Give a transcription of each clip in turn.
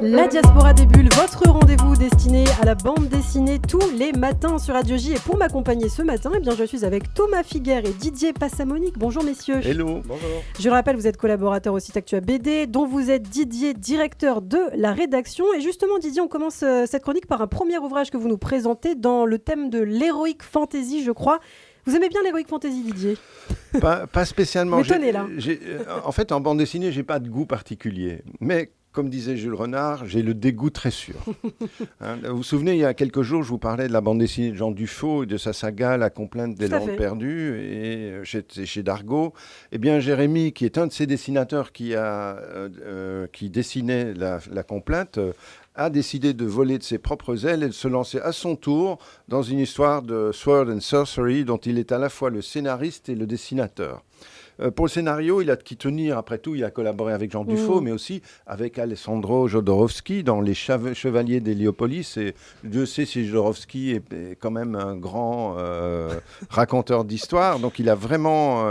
La Diaspora des Bulles, votre rendez-vous destiné à la bande dessinée tous les matins sur Radio J. Et pour m'accompagner ce matin, je suis avec Thomas Figuère et Didier Passamonique. Bonjour messieurs. Hello, bonjour. Je le rappelle, vous êtes collaborateur au site Actua BD, dont vous êtes Didier, directeur de la rédaction. Et justement Didier, on commence cette chronique par un premier ouvrage que vous nous présentez dans le thème de l'heroic fantasy, je crois. Vous aimez bien l'heroic fantasy, Didier ? Pas spécialement. M'étonnez, là. En fait, en bande dessinée, j'ai pas de goût particulier. Mais comme disait Jules Renard, j'ai le dégoût très sûr. Vous vous souvenez, il y a quelques jours, je vous parlais de la bande dessinée de Jean Dufaux et de sa saga La complainte des landes perdues et chez Dargaud. Eh bien, Jérémy, qui est un de ces dessinateurs qui dessinait la complainte, a décidé de voler de ses propres ailes et de se lancer à son tour dans une histoire de Sword and Sorcery dont il est à la fois le scénariste et le dessinateur. Pour le scénario, il a de qui tenir. Après tout, il a collaboré avec Jean Dufaux, mais aussi avec Alessandro Jodorowsky dans Les Chevaliers d'Héliopolis. Et Dieu sait si Jodorowsky est quand même un grand raconteur d'histoire. Donc, il a vraiment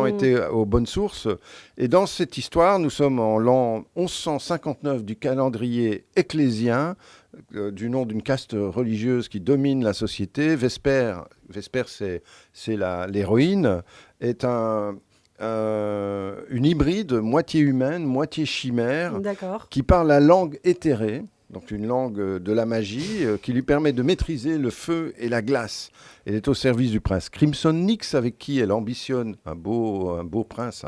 été aux bonnes sources. Et dans cette histoire, nous sommes en l'an 1159 du calendrier ecclésien, du nom d'une caste religieuse qui domine la société. Vesper, c'est l'héroïne, est une hybride, moitié humaine, moitié chimère, qui parle la langue éthérée, donc une langue de la magie, qui lui permet de maîtriser le feu et la glace. Elle est au service du prince Crimson Nix, avec qui elle ambitionne, un beau prince,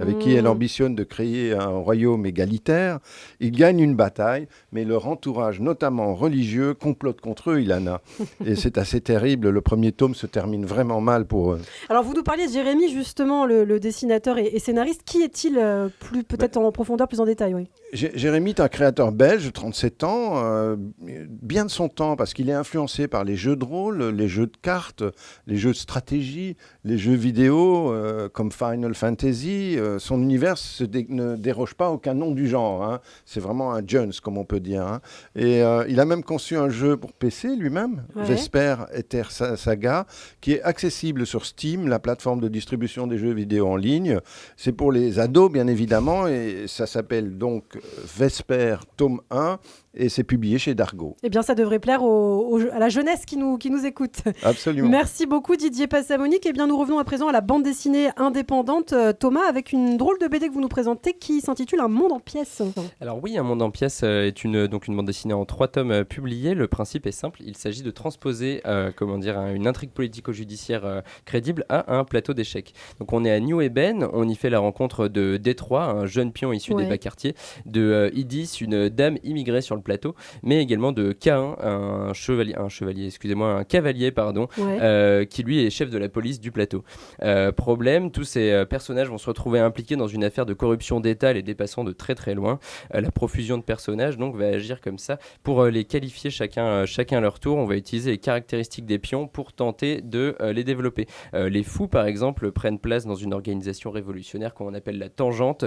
avec qui elle ambitionne de créer un royaume égalitaire. Ils gagnent une bataille, mais leur entourage, notamment religieux, complote contre eux, Ilana. Et c'est assez terrible, le premier tome se termine vraiment mal pour eux. Alors vous nous parliez de Jérémy, justement, le dessinateur et scénariste. Qui est-il peut-être en profondeur, plus en détail, oui. Jérémy est un créateur belge, 37 ans, bien de son temps, parce qu'il est influencé par les jeux de rôle, les jeux de cartes, les jeux de stratégie, les jeux vidéo comme Final Fantasy. Son univers ne déroge pas aucun nom du genre. C'est vraiment un Jones, comme on peut dire. Et il a même conçu un jeu pour PC lui-même, Vesper Ether Saga, qui est accessible sur Steam, la plateforme de distribution des jeux vidéo en ligne. C'est pour les ados, bien évidemment, et ça s'appelle donc Vesper tome 1. Et c'est publié chez Dargaud. Eh bien, ça devrait plaire à la jeunesse qui nous écoute. Absolument. Merci beaucoup Didier Passamonique. Eh bien, nous revenons à présent à la bande dessinée indépendante. Thomas, avec une drôle de BD que vous nous présentez qui s'intitule Un monde en pièces. Alors oui, Un monde en pièces est une bande dessinée en 3 tomes publiée. Le principe est simple. Il s'agit de transposer une intrigue politico-judiciaire crédible à un plateau d'échecs. Donc on est à New Eben. On y fait la rencontre de Détroit, un jeune pion issu des bas quartiers, de Idis, une dame immigrée sur le plateau, mais également de Cain, un cavalier, qui lui est chef de la police du plateau. Problème, tous ces personnages vont se retrouver impliqués dans une affaire de corruption d'État, les dépassant de très très loin. La profusion de personnages donc va agir comme ça pour les qualifier chacun à leur tour. On va utiliser les caractéristiques des pions pour tenter de les développer. Les fous, par exemple, prennent place dans une organisation révolutionnaire qu'on appelle la Tangente,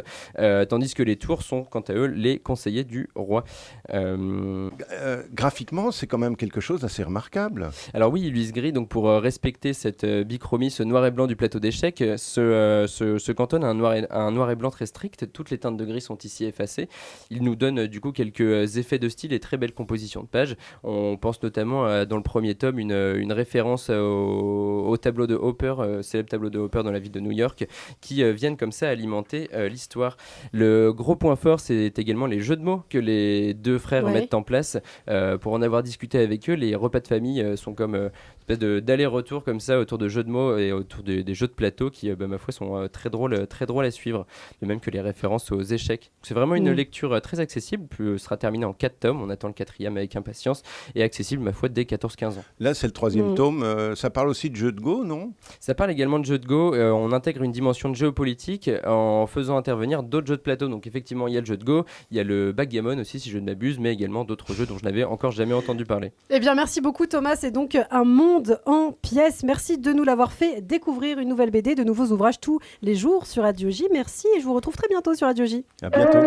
tandis que les tours sont, quant à eux, les conseillers du roi. Graphiquement, c'est quand même quelque chose d'assez remarquable. Alors oui, Ulysse Gris, donc pour respecter cette bichromie, ce noir et blanc du plateau d'échecs, se cantonne à un noir et blanc très strict. Toutes les teintes de gris sont ici effacées. Il nous donne du coup quelques effets de style et très belles compositions de pages. On pense notamment dans le premier tome une référence au tableau de Hopper, célèbre tableau de Hopper dans la ville de New York, qui viennent comme ça alimenter l'histoire. Le gros point fort, c'est également les jeux de mots que les deux frères mettent en place. Pour en avoir discuté avec eux, les repas de famille sont comme une espèce d'aller-retour comme ça autour de jeux de mots et autour des jeux de plateau qui, ma foi, sont très drôles à suivre, de même que les références aux échecs. C'est vraiment une lecture très accessible, sera terminée en 4 tomes, on attend le 4e avec impatience, et accessible, ma foi, dès 14-15 ans. Là, c'est le 3e tome, ça parle aussi de jeux de Go, non ? Ça parle également de jeux de Go, on intègre une dimension de géopolitique en faisant intervenir d'autres jeux de plateau, donc effectivement, il y a le jeu de Go, il y a le backgammon aussi, si je ne m'abuse, mais également d'autres jeux dont je n'avais encore jamais entendu parler. Eh bien, merci beaucoup Thomas, c'est donc Un monde en pièces. Merci de nous l'avoir fait découvrir, une nouvelle BD, de nouveaux ouvrages tous les jours sur Radio J. Merci et je vous retrouve très bientôt sur Radio J. À bientôt.